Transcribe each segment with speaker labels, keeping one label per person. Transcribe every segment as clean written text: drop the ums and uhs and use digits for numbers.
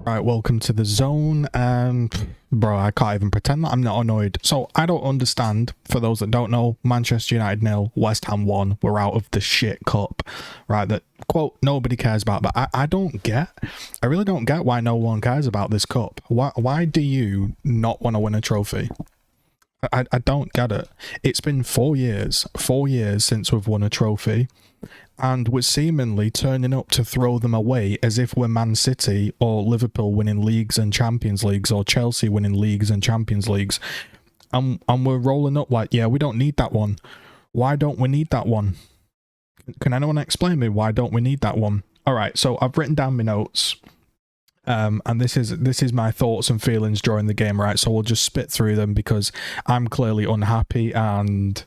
Speaker 1: Right, welcome to the zone. Bro, I can't even pretend that I'm not annoyed. So I don't understand, for those that don't know, Manchester United 0, West Ham 1, we're out of the shit cup, right, that, quote, nobody cares about. But I really don't get why no one cares about this cup. Why do you not want to win a trophy? I don't get it. It's been 4 years since we've won a trophy, and we're seemingly turning up to throw them away as if we're Man City or Liverpool winning leagues and Champions Leagues or Chelsea winning leagues and Champions Leagues. And we're rolling up like, yeah, we don't need that one. Why don't we need that one? Can anyone explain me why don't we need that one? All right, so I've written down my notes. And this is my thoughts and feelings during the game, right? So we'll just spit through them because I'm clearly unhappy and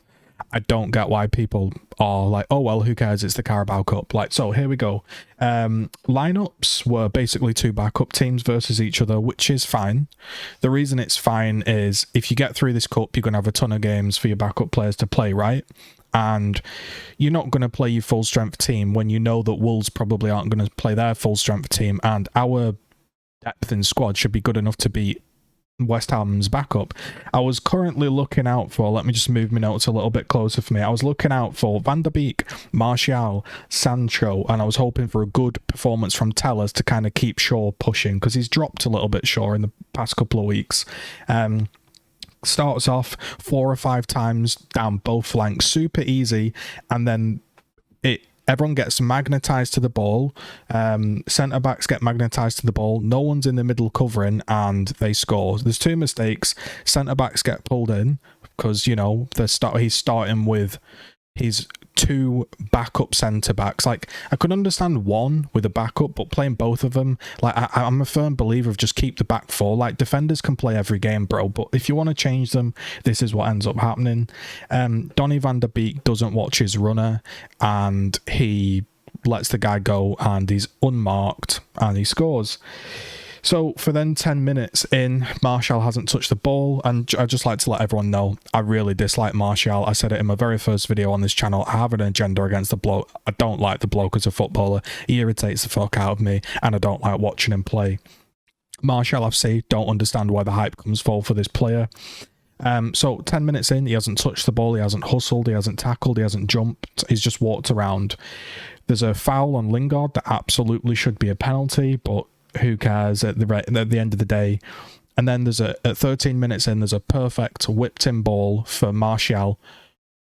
Speaker 1: I don't get why people are like, oh, well, who cares? It's the Carabao Cup. Like, so here we go. Lineups were basically two backup teams versus each other, which is fine. The reason it's fine is if you get through this cup, you're going to have a ton of games for your backup players to play, right? And you're not going to play your full strength team when you know that Wolves probably aren't going to play their full strength team, and our depth in squad should be good enough to beat West Ham's backup. I was currently looking out for, let me just move my notes a little bit closer for me. I was looking out for Van der Beek, Martial, Sancho, and I was hoping for a good performance from Tellers to kind of keep Shaw pushing, because he's dropped a little bit, Shaw, in the past couple of weeks. Starts off 4 or 5 times down both flanks, super easy, and then everyone gets magnetised to the ball. Centre-backs get magnetised to the ball. No one's in the middle covering, and they score. There's 2 mistakes. Centre-backs get pulled in because, you know, he's starting with his 2 backup centre-backs. Like, I could understand one with a backup, but playing both of them, like, I'm a firm believer of just keep the back 4. Like, defenders can play every game, bro, but if you want to change them, this is what ends up happening. Donny van der Beek doesn't watch his runner, and he lets the guy go, and he's unmarked, and he scores. So for then 10 minutes in, Martial hasn't touched the ball, and I'd just like to let everyone know, I really dislike Martial. I said it in my very first video on this channel. I have an agenda against the bloke. I don't like the bloke as a footballer. He irritates the fuck out of me, and I don't like watching him play. Martial FC, don't understand why the hype comes for this player. So 10 minutes in, he hasn't touched the ball, he hasn't hustled, he hasn't tackled, he hasn't jumped, he's just walked around. There's a foul on Lingard that absolutely should be a penalty, but who cares at the end of the day. And then at 13 minutes in, there's a perfect whipped in ball for Martial.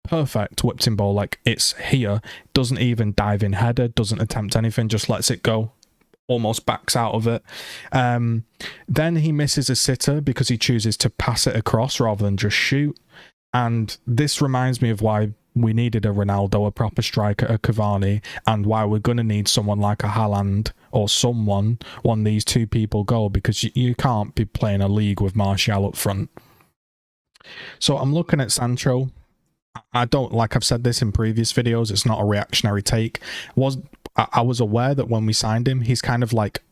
Speaker 1: Perfect whipped in ball, like it's here. Doesn't even dive in header, doesn't attempt anything, just lets it go. Almost backs out of it. Then he misses a sitter because he chooses to pass it across rather than just shoot. And this reminds me of why we needed a Ronaldo, a proper striker, a Cavani, and why we're going to need someone like a Haaland or someone when these 2 people go, because you can't be playing a league with Martial up front. So I'm looking at Sancho. I don't, like I've said this in previous videos, it's not a reactionary take. I was aware that when we signed him, he's kind of like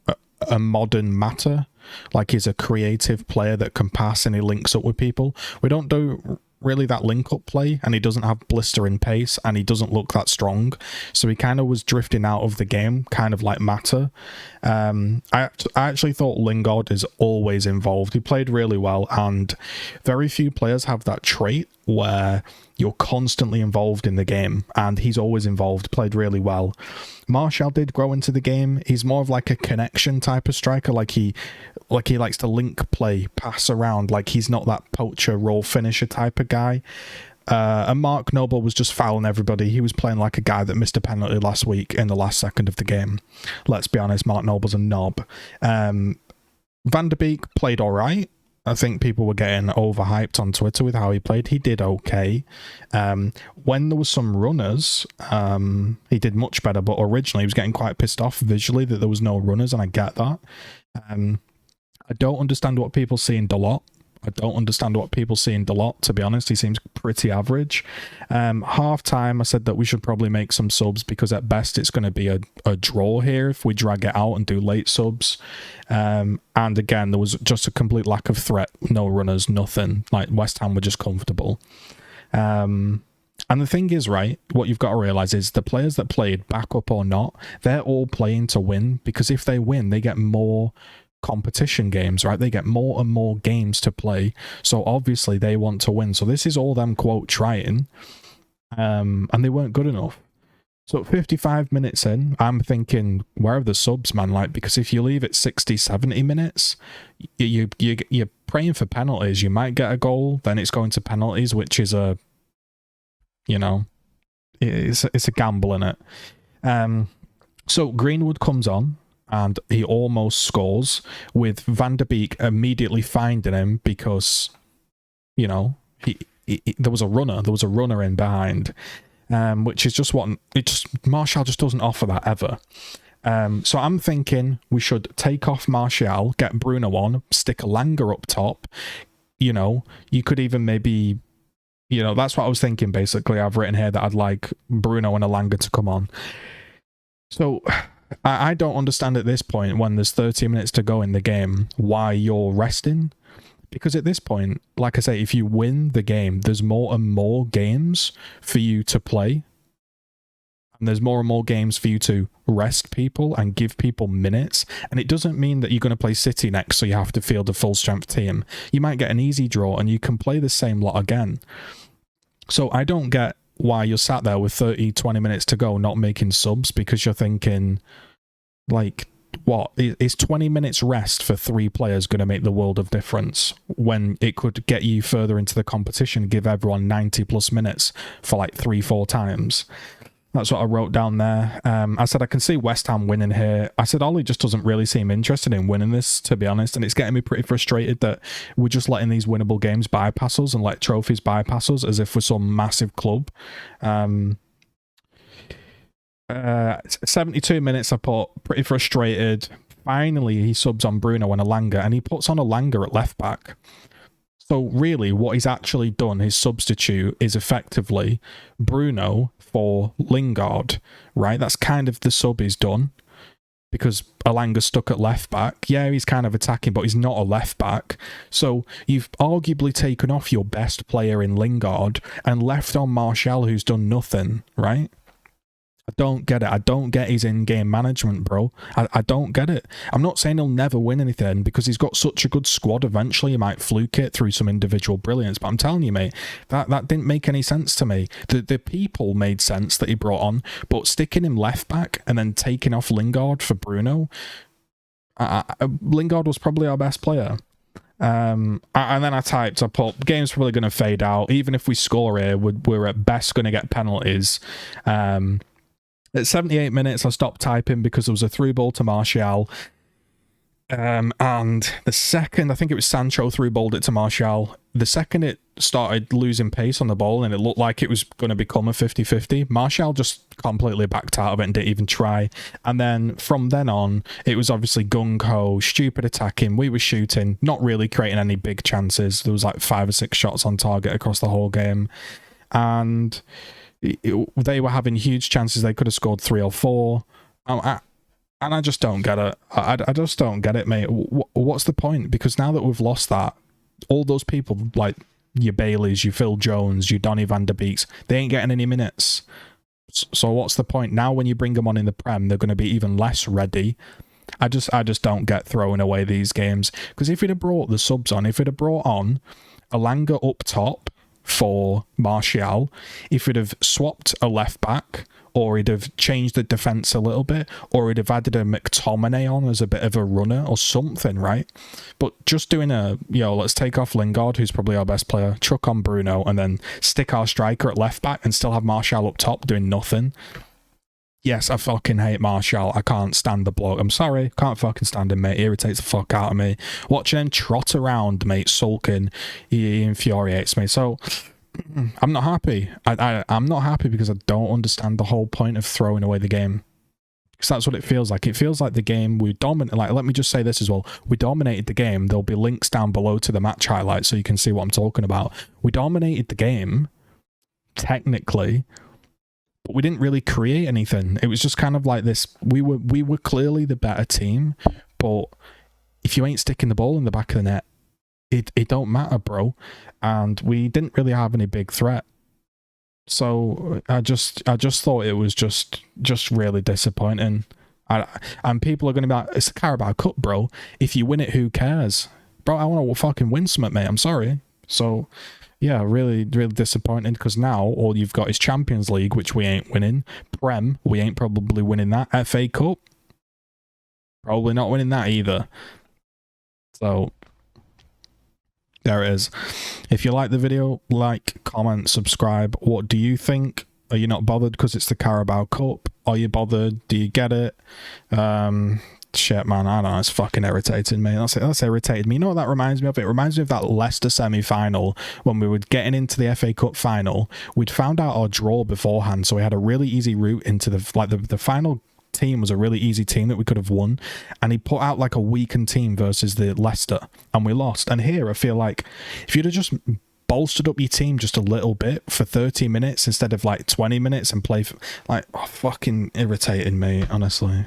Speaker 1: a modern Mata. Like, he's a creative player that can pass and he links up with people. We don't do really that link-up play, and he doesn't have blistering pace, and he doesn't look that strong, so he kind of was drifting out of the game, kind of like Mata. I actually thought Lingard is always involved. He played really well, and very few players have that trait where you're constantly involved in the game, and he's always involved, played really well. Martial did grow into the game. He's more of like a connection type of striker, like he likes to link play, pass around, like he's not that poacher, raw finisher type of guy. And Mark Noble was just fouling everybody. He was playing like a guy that missed a penalty last week in the last second of the game. Let's be honest, Mark Noble's a knob. Van der Beek played all right. I think people were getting overhyped on Twitter with how he played. He did okay. When there was some runners, he did much better, but originally he was getting quite pissed off visually that there was no runners, and I get that. I don't understand what people see in Dalot. To be honest. He seems pretty average. Half time, I said that we should probably make some subs, because at best it's going to be a draw here if we drag it out and do late subs. And again, there was just a complete lack of threat. No runners, nothing. Like, West Ham were just comfortable. And the thing is, right, what you've got to realise is the players that played, backup or not, they're all playing to win, because if they win, they get more competition games, right? They get more and more games to play, so obviously they want to win. So this is all them, quote, trying, and they weren't good enough. So 55 minutes in, I'm thinking, where are the subs, man? Like, because if you leave it 60, 70 minutes, you're praying for penalties. You might get a goal, then it's going to penalties, which is a, you know, it's a gamble in it. So Greenwood comes on, and he almost scores, with Van de Beek immediately finding him because, you know, there was a runner in behind. Which is just Martial just doesn't offer that ever. So I'm thinking we should take off Martial, get Bruno on, stick Elanga up top. You know, you could even maybe, you know, that's what I was thinking basically. I've written here that I'd like Bruno and Elanga to come on. So I don't understand at this point, when there's 30 minutes to go in the game, why you're resting. Because at this point, like I say, if you win the game, there's more and more games for you to play. And there's more and more games for you to rest people and give people minutes. And it doesn't mean that you're going to play City next, so you have to field a full-strength team. You might get an easy draw and you can play the same lot again. So I don't get why you're sat there with 30, 20 minutes to go not making subs, because you're thinking, like, what is 20 minutes rest for 3 players going to make the world of difference, when it could get you further into the competition, give everyone 90 plus minutes for like 3-4 times? That's what I wrote down there. I said I can see West Ham winning here. I said Ollie just doesn't really seem interested in winning this, to be honest, and it's getting me pretty frustrated that we're just letting these winnable games bypass us and let trophies bypass us as if we're some massive club. 72 minutes I put, pretty frustrated. Finally, he subs on Bruno and Elanga, and he puts on Elanga at left back. So really, what he's actually done, his substitute, is effectively Bruno for Lingard, right? That's kind of the sub he's done, because Elanga's stuck at left back. Yeah, he's kind of attacking, but he's not a left back. So you've arguably taken off your best player in Lingard and left on Martial, who's done nothing, right? I don't get it. I don't get his in-game management, bro. I don't get it. I'm not saying he'll never win anything, because he's got such a good squad. Eventually, he might fluke it through some individual brilliance. But I'm telling you, mate, that didn't make any sense to me. The people made sense that he brought on, but sticking him left back and then taking off Lingard for Bruno, Lingard was probably our best player. And then I put, game's probably going to fade out. Even if we score here, we're at best going to get penalties. At 78 minutes, I stopped typing because there was a through ball to Martial. And the second, I think it was Sancho through balled it to Martial. The second it started losing pace on the ball and it looked like it was going to become a 50-50, Martial just completely backed out of it and didn't even try. And then from then on, it was obviously gung-ho, stupid attacking. We were shooting, not really creating any big chances. There was like 5 or 6 shots on target across the whole game. And they were having huge chances. They could have scored 3 or 4. And I just don't get it. I just don't get it, mate. What's the point? Because now that we've lost that, all those people, like your Baileys, your Phil Jones, your Donny van de Beeks, they ain't getting any minutes. So what's the point? Now when you bring them on in the Prem, they're going to be even less ready. I just don't get throwing away these games. Because if you'd have brought the subs on, if you'd have brought on Elanga up top for Martial, if he'd have swapped a left back, or he'd have changed the defence a little bit, or he'd have added a McTominay on as a bit of a runner or something, right? But just doing let's take off Lingard, who's probably our best player, chuck on Bruno, and then stick our striker at left back and still have Martial up top doing nothing. Yes, I fucking hate Martial. I can't stand the bloke. I'm sorry. Can't fucking stand him, mate. He irritates the fuck out of me. Watching him trot around, mate, sulking, he infuriates me. So I'm not happy. I'm not happy because I don't understand the whole point of throwing away the game. Because that's what it feels like. It feels like the game we dominated. Like, let me just say this as well. We dominated the game. There'll be links down below to the match highlights so you can see what I'm talking about. We dominated the game, technically, but we didn't really create anything. It was just kind of like this. We were clearly the better team, but if you ain't sticking the ball in the back of the net, it don't matter, bro. And we didn't really have any big threat. So I just thought it was just really disappointing. And people are going to be like, it's a Carabao Cup, bro. If you win it, who cares? Bro, I want to fucking win something, mate. I'm sorry. So, yeah, really, really disappointed because now all you've got is Champions League, which we ain't winning. Prem, we ain't probably winning that. FA Cup, probably not winning that either. So, there it is. If you like the video, like, comment, subscribe. What do you think? Are you not bothered because it's the Carabao Cup? Are you bothered? Do you get it? Shit, man, I don't know. It's fucking irritating me. That's irritated me. You know what that reminds me of? It reminds me of that Leicester semi-final when we were getting into the FA Cup final. We'd found out our draw beforehand, so we had a really easy route into the final team was a really easy team that we could have won, and he put out like a weakened team versus the Leicester, and we lost. And here I feel like if you'd have just bolstered up your team just a little bit for 30 minutes instead of like 20 minutes and play for, like, fucking irritating me, honestly.